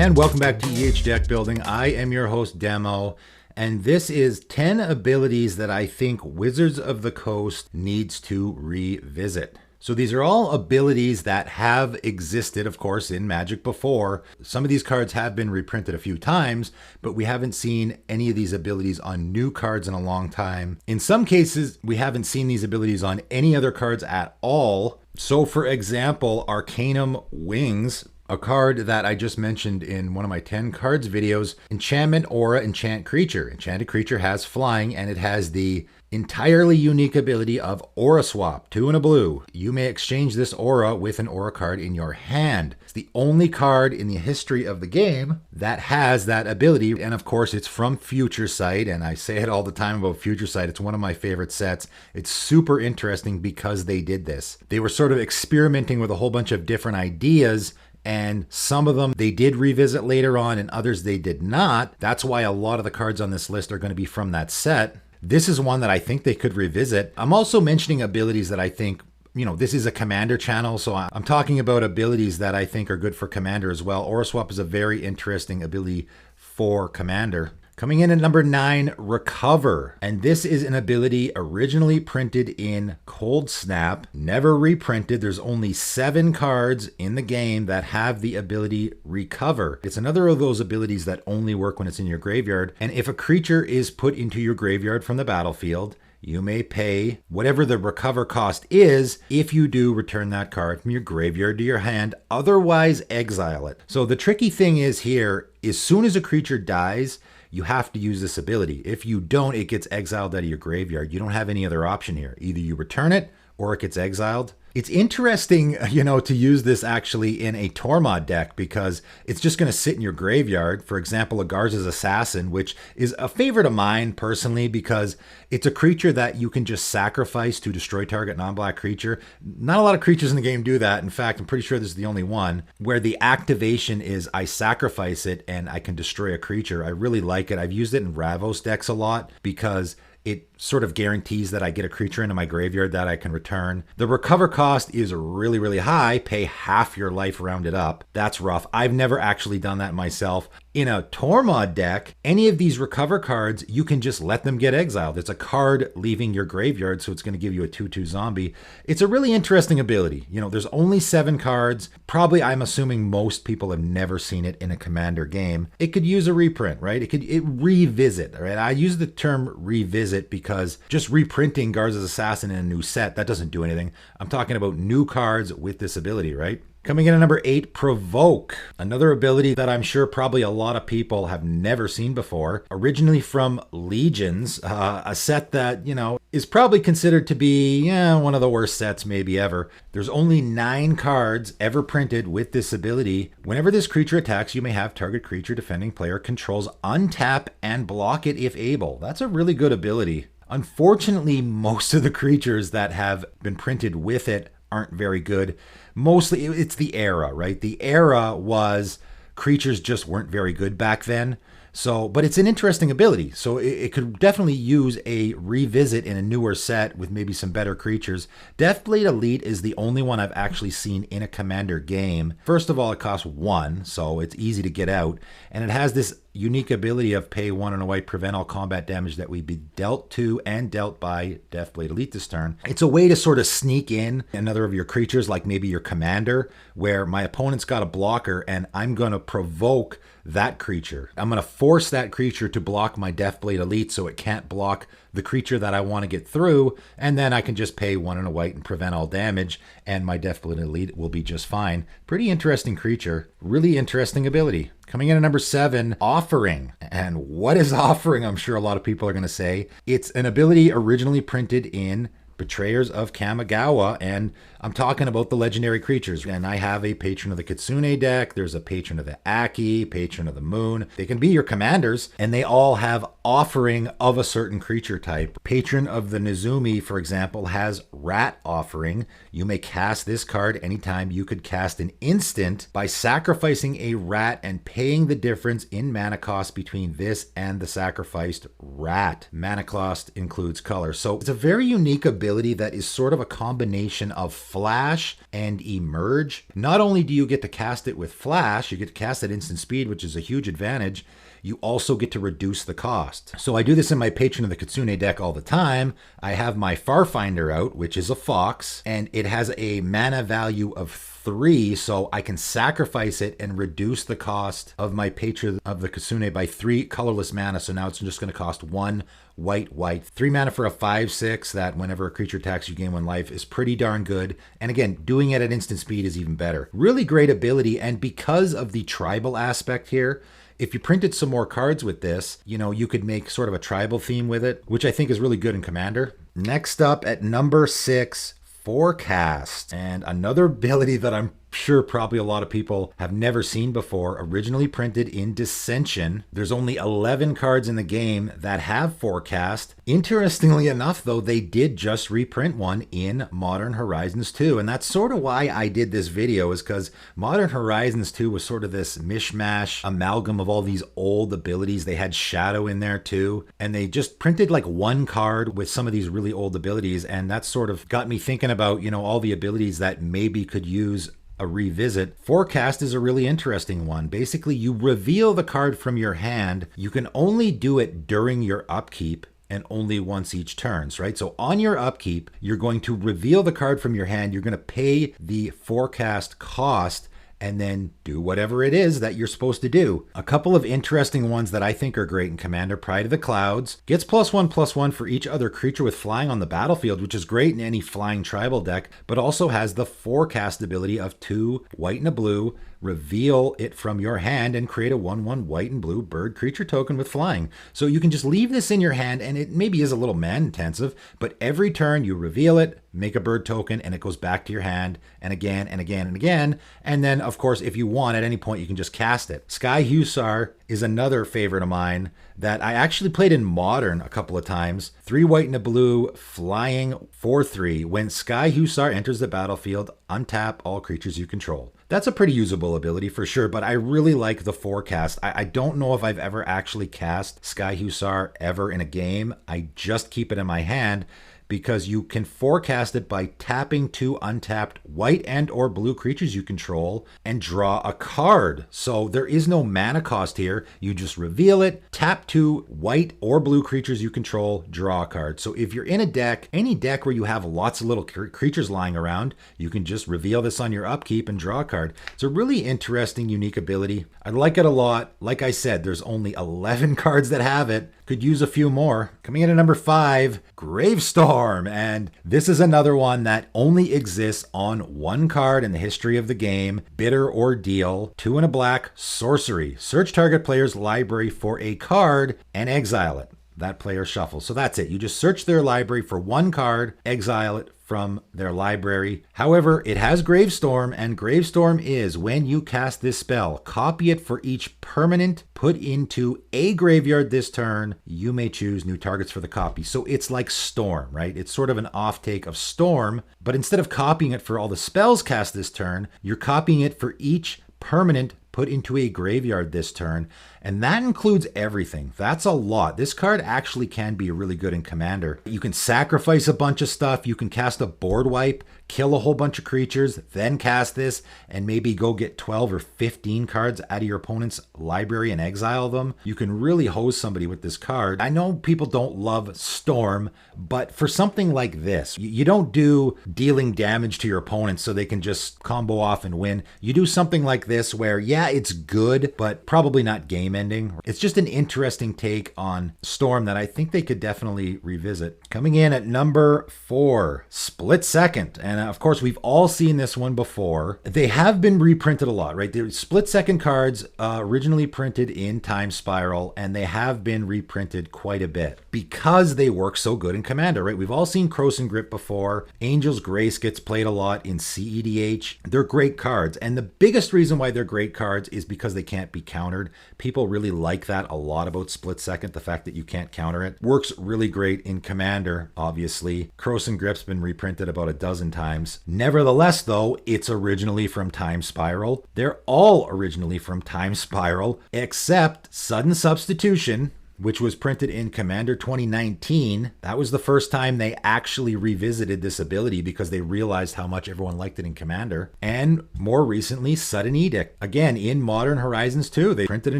And welcome back to Deck Building. I am your host, Demo, and this is 10 abilities that I think Wizards of the Coast needs to revisit. So these are all abilities that have existed, of course, in Magic before. Some of these cards have been reprinted a few times, but we haven't seen any of these abilities on new cards in a long time. In some cases, we haven't seen these abilities on any other cards at all. So for example, Arcanum Wings, a card that I just mentioned in one of my 10 cards videos, Enchantment Aura Enchant Creature. Enchanted creature has flying and it has the entirely unique ability of Aura Swap, 2 and a blue. You may exchange this aura with an aura card in your hand. It's the only card in the history of the game that has that ability. And of course, it's from Future Sight. And I say it all the time about Future Sight. It's one of my favorite sets. It's super interesting because they did this. They were sort of experimenting with a whole bunch of different ideas, and some of them they did revisit later on and others they did not. That's why a lot of the cards on this list are going to be from that set. This is one that I think they could revisit. I'm also mentioning abilities that I think, this is a Commander channel, so I'm talking about abilities that I think are good for Commander as well. Aura Swap is a very interesting ability for Commander. Coming in at number 9, Recover. And this is an ability originally printed in Cold Snap, never reprinted. There's only 7 cards in the game that have the ability Recover. It's another of those abilities that only work when it's in your graveyard. And if a creature is put into your graveyard from the battlefield, you may pay whatever the recover cost is. If you do, return that card from your graveyard to your hand, otherwise exile it. So the tricky thing is here, as soon as a creature dies, you have to use this ability. If you don't, it gets exiled out of your graveyard. You don't have any other option here. Either you return it or it gets exiled. It's interesting, to use this actually in a Tormod deck because it's just going to sit in your graveyard. For example, a Garza's Assassin, which is a favorite of mine personally because it's a creature that you can just sacrifice to destroy target non-black creature. Not a lot of creatures in the game do that. In fact, I'm pretty sure this is the only one where the activation is I sacrifice it and I can destroy a creature. I really like it. I've used it in Ravos decks a lot because it sort of guarantees that I get a creature into my graveyard that I can return. The recover cost is really, really high. Pay half your life rounded up. That's rough. I've never actually done that myself. In a Tormod deck, any of these recover cards, you can just let them get exiled. It's a card leaving your graveyard, so it's going to give you a 2/2 zombie. It's a really interesting ability. There's only 7 cards. Probably, I'm assuming most people have never seen it in a Commander game. It could use a reprint, right? It revisit, right? I use the term revisit because just reprinting Garza's Assassin in a new set, that doesn't do anything. I'm talking about new cards with this ability, right? Coming in at number 8, Provoke. Another ability that I'm sure probably a lot of people have never seen before. Originally from Legions, a set that, is probably considered to be one of the worst sets maybe ever. There's only 9 cards ever printed with this ability. Whenever this creature attacks, you may have target creature defending player controls untap and block it if able. That's a really good ability. Unfortunately, most of the creatures that have been printed with it aren't very good. Mostly it's the era, right? The era was creatures just weren't very good back then. So, but it's an interesting ability. So it could definitely use a revisit in a newer set with maybe some better creatures. Deathblade Elite is the only one I've actually seen in a Commander game. First of all, it costs 1, so it's easy to get out. And it has this unique ability of pay 1 and a white, prevent all combat damage that would be dealt to and dealt by Deathblade Elite this turn. It's a way to sort of sneak in another of your creatures, like maybe your Commander, where my opponent's got a blocker and I'm going to provoke that creature. I'm going to force that creature to block my Deathblade Elite so it can't block the creature that I want to get through, and then I can just pay 1 and a white and prevent all damage, and my Deathblade Elite will be just fine. Pretty interesting creature. Really interesting ability. Coming in at number 7, Offering. And what is Offering? I'm sure a lot of people are going to say. It's an ability originally printed in Betrayers of Kamigawa, and I'm talking about the legendary creatures. And I have a Patron of the Kitsune deck. There's a Patron of the Aki, Patron of the Moon. They can be your commanders, and they all have offering of a certain creature type. Patron of the Nezumi, for example, has Rat offering. You may cast this card anytime. You could cast an instant by sacrificing a rat and paying the difference in mana cost between this and the sacrificed rat. Mana cost includes color. So it's a very unique ability that is sort of a combination of flash and emerge. Not only do you get to cast it with flash, you get to cast at instant speed, which is a huge advantage. You also get to reduce the cost. So I do this in my Patron of the Kitsune deck all the time. I have my Farfinder out, which is a fox, and it has a mana value of 3, so I can sacrifice it and reduce the cost of my Patron of the Kitsune by 3 colorless mana. So now it's just going to cost 1 white. 3 mana for a 5/6 that whenever a creature attacks you gain 1 life is pretty darn good. And again, doing it at instant speed is even better. Really great ability, and because of the tribal aspect here, if you printed some more cards with this, you could make sort of a tribal theme with it, which I think is really good in Commander. Next up at number 6, Forecast, and another ability that I'm sure probably a lot of people have never seen before, originally printed in Dissension. There's only 11 cards in the game that have Forecast. Interestingly enough, though, they did just reprint one in Modern Horizons 2, and that's sort of why I did this video, is because Modern Horizons 2 was sort of this mishmash amalgam of all these old abilities. They had Shadow in there too, and they just printed like one card with some of these really old abilities, and that sort of got me thinking about, all the abilities that maybe could use a revisit. Forecast is a really interesting one. Basically, you reveal the card from your hand. You can only do it during your upkeep and only once each turns, right? So on your upkeep, you're going to reveal the card from your hand. You're going to pay the Forecast cost and then do whatever it is that you're supposed to do. A couple of interesting ones that I think are great in Commander: Pride of the Clouds. Gets +1/+1 for each other creature with flying on the battlefield, which is great in any flying tribal deck, but also has the Forecast ability of 2 white and a blue. Reveal it from your hand and create a 1/1 white and blue bird creature token with flying. So you can just leave this in your hand, and it maybe is a little man intensive, but every turn you reveal it, make a bird token, and it goes back to your hand, and again and again and again. And then, of course, if you want, at any point you can just cast it. Sky Hussar is another favorite of mine that I actually played in Modern a couple of times. 3 white and a blue, flying 4/3. When Sky Hussar enters the battlefield, untap all creatures you control. That's a pretty usable ability for sure, but I really like the Forecast. I don't know if I've ever actually cast Sky Hussar ever in a game. I just keep it in my hand, because you can forecast it by tapping 2 untapped white and or blue creatures you control and draw a card. So there is no mana cost here. You just reveal it, tap 2 white or blue creatures you control, draw a card. So if you're in a deck, any deck where you have lots of little creatures lying around, you can just reveal this on your upkeep and draw a card. It's a really interesting, unique ability. I like it a lot. Like I said, there's only 11 cards that have it. Could use a few more. Coming in at number 5, Gravestorm. And this is another one that only exists on one card in the history of the game. Bitter Ordeal. 2 and a black, sorcery. Search target player's library for a card and exile it. That player shuffles. So that's it. You just search their library for one card, exile it from their library. However, it has Gravestorm, and Gravestorm is, when you cast this spell, copy it for each permanent put into a graveyard this turn. You may choose new targets for the copy. So it's like Storm, right? It's sort of an off-take of Storm, but instead of copying it for all the spells cast this turn, you're copying it for each permanent put into a graveyard this turn, and that includes everything. That's a lot. This card actually can be really good in Commander. You can sacrifice a bunch of stuff. You can cast a board wipe, kill a whole bunch of creatures, then cast this, and maybe go get 12 or 15 cards out of your opponent's library and exile them. You can really hose somebody with this card. I know people don't love Storm, but for something like this, you don't do dealing damage to your opponent so they can just combo off and win. You do something like this where, yeah, it's good, but probably not game ending. It's just an interesting take on Storm that I think they could definitely revisit. Coming in at number 4, Split Second. And of course, we've all seen this one before. They have been reprinted a lot, right? They're Split Second cards originally printed in Time Spiral, and they have been reprinted quite a bit because they work so good in Commander, right? We've all seen Krosan Grip before. Angel's Grace gets played a lot in CEDH. They're great cards, and the biggest reason why they're great cards cards is because they can't be countered. People really like that a lot about Split Second, the fact that you can't counter it. Works really great in Commander, obviously. Corrosive Grip's been reprinted about a dozen times. Nevertheless, though, it's originally from Time Spiral. They're all originally from Time Spiral, except Sudden Substitution, which was printed in Commander 2019. That was the first time they actually revisited this ability because they realized how much everyone liked it in Commander. And more recently, Sudden Edict. Again, in Modern Horizons 2, they printed a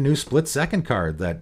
new Split Second card that,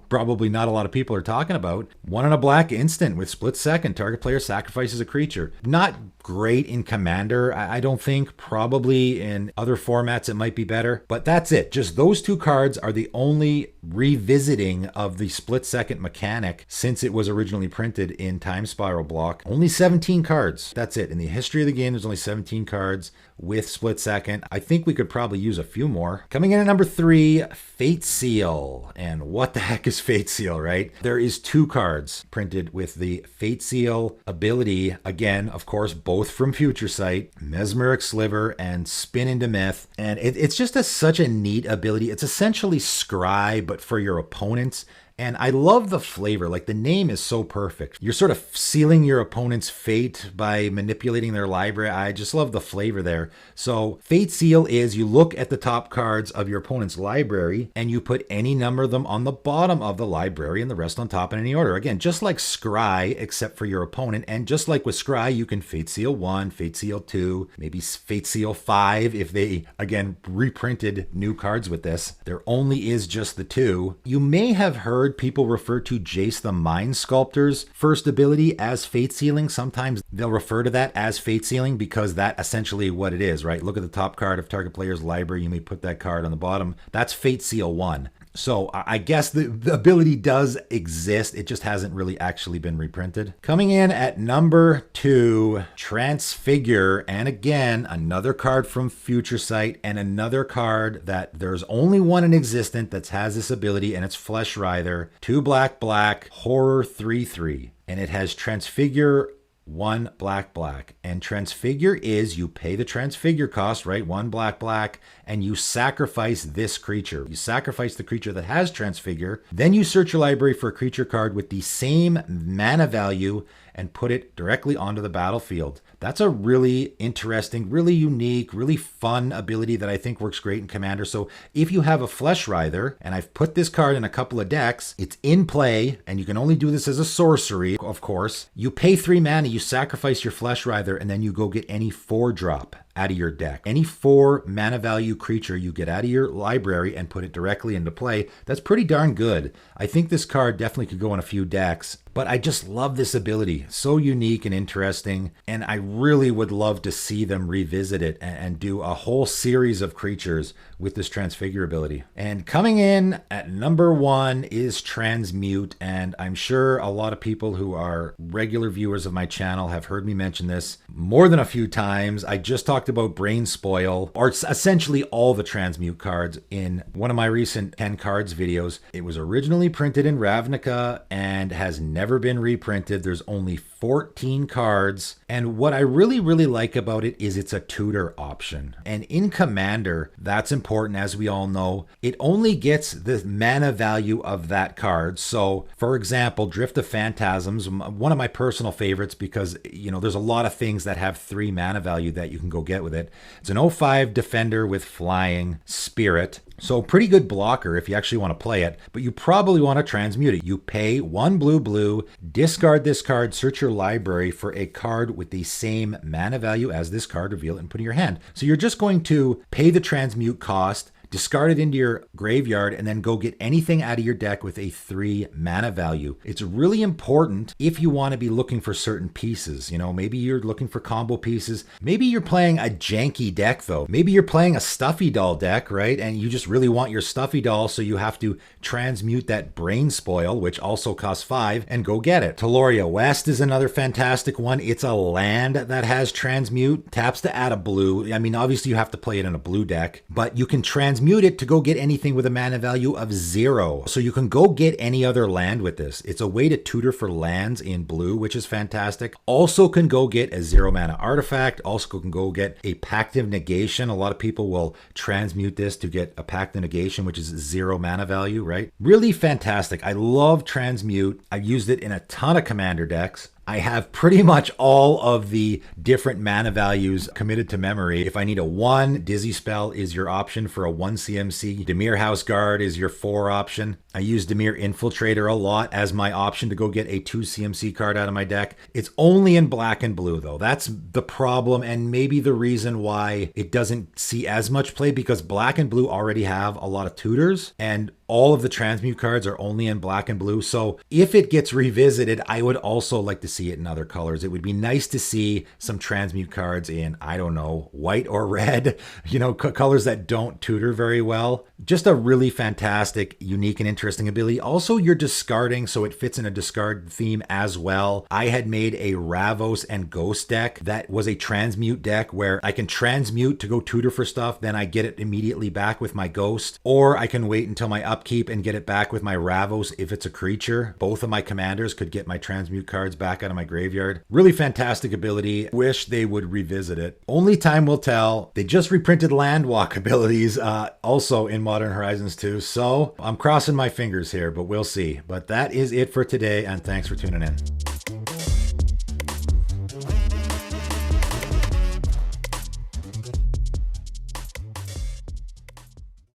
probably not a lot of people are talking about. 1 and a black instant with Split Second. Target player sacrifices a creature. Not great in Commander, I don't think. Probably in other formats it might be better. But that's it. Just those two cards are the only revisiting of the Split Second mechanic since it was originally printed in Time Spiral block. Only 17 cards. That's it. In the history of the game, there's only 17 cards with Split Second. I think we could probably use a few more. Coming in at number 3, Fate Seal. And what the heck is Fate Seal, right? There is 2 cards printed with the Fate Seal ability. Again, of course, both from Future Sight, Mesmeric Sliver and Spin into Myth. And it's just such a neat ability. It's essentially Scry, but for your opponents. And I love the flavor. Like, the name is so perfect. You're sort of sealing your opponent's fate by manipulating their library. I just love the flavor there. So Fate Seal is you look at the top cards of your opponent's library and you put any number of them on the bottom of the library and the rest on top in any order. Again, just like Scry, except for your opponent. And just like with Scry, you can Fate Seal 1, Fate Seal 2, maybe Fate Seal 5 if they, again, reprinted new cards with this. There only is just the 2. You may have heard people refer to Jace the Mind Sculptor's first ability as Fate Sealing. Sometimes they'll refer to that as Fate Sealing because that's essentially what it is, right? Look at the top card of target player's library. You may put that card on the bottom. That's Fate Seal 1. So I guess the ability does exist. It just hasn't really actually been reprinted. Coming in at number 2, Transfigure. And again, another card from Future Sight and another card that there's only one in existence that has this ability, and it's Flesh Writher. 2 black, horror 3/3. And it has Transfigure 1 black. And Transfigure is you pay the Transfigure cost, right? 1 black, and you sacrifice this creature. You sacrifice the creature that has Transfigure. Then you search your library for a creature card with the same mana value and put it directly onto the battlefield. That's a really interesting, really unique, really fun ability that I think works great in Commander. So if you have a Flesh Writher, and I've put this card in a couple of decks, it's in play, and you can only do this as a sorcery, of course. You pay 3 mana, you sacrifice your Flesh Writher, and then you go get any 4-drop out of your deck. Any 4 mana value creature you get out of your library and put it directly into play. That's pretty darn good. I think this card definitely could go in a few decks, but I just love this ability. So unique and interesting, and I really would love to see them revisit it and do a whole series of creatures with this Transfigure ability. And coming in at number 1 is Transmute, and I'm sure a lot of people who are regular viewers of my channel have heard me mention this more than a few times. I just talked about Brain Spoil, or essentially all the Transmute cards in one of my recent 10 cards videos. It was originally printed in Ravnica and has never been reprinted. There's only 14 cards. And what I really like about it is it's a tutor option. And in Commander, that's important, as we all know. It only gets the mana value of that card. So, for example, Drift of Phantasms, one of my personal favorites because, there's a lot of things that have 3 mana value that you can go get with it. It's an 0/5 defender with flying spirit. So pretty good blocker if you actually want to play it, but you probably want to transmute it. You pay 1 blue, discard this card, search your library for a card with the same mana value as this card, reveal it and put it in your hand. So you're just going to pay the transmute cost, discard it into your graveyard, and then go get anything out of your deck with a 3 mana value. It's really important if you want to be looking for certain pieces. Maybe you're looking for combo pieces. Maybe you're playing a janky deck, though. Maybe you're playing a Stuffy Doll deck, right? And you just really want your Stuffy Doll, so you have to transmute that Brain Spoil, which also costs 5, and go get it. Taloria West is another fantastic one. It's a land that has transmute. Taps to add a blue. I mean, obviously you have to play it in a blue deck, but you can transmute transmute it to go get anything with a mana value of 0. So you can go get any other land with this. It's a way to tutor for lands in blue, which is fantastic. Also can go get a 0 mana artifact. Also can go get a Pact of Negation. A lot of people will transmute this to get a Pact of Negation, which is 0 mana value, right? Really fantastic. I love transmute. I've used it in a ton of commander decks. I have pretty much all of the different mana values committed to memory. If I need a 1, Dizzy Spell is your option for a 1 CMC. Dimir House Guard is your 4 option. I use Dimir Infiltrator a lot as my option to go get a 2 CMC card out of my deck. It's only in black and blue though. That's the problem and maybe the reason why it doesn't see as much play, because black and blue already have a lot of tutors and all of the transmute cards are only in black and blue. So if it gets revisited, I would also like to see it in other colors. It would be nice to see some transmute cards in, I don't know, white or red, you know, colors that don't tutor very well. Just a really fantastic, unique, and interesting ability. Also, you're discarding, so it fits in a discard theme as well. I had made a Ravos and Ghost deck that was a transmute deck where I can transmute to go tutor for stuff, then I get it immediately back with my Ghost, or I can wait until my upkeep and get it back with my Ravos if it's a creature. Both of my commanders could get my transmute cards back out of my graveyard. Really fantastic ability. Wish they would revisit it. Only time will tell. They just reprinted Landwalk abilities also in Modern Horizons 2, so I'm crossing my fingers here, but we'll see. But that is it for today, and thanks for tuning in.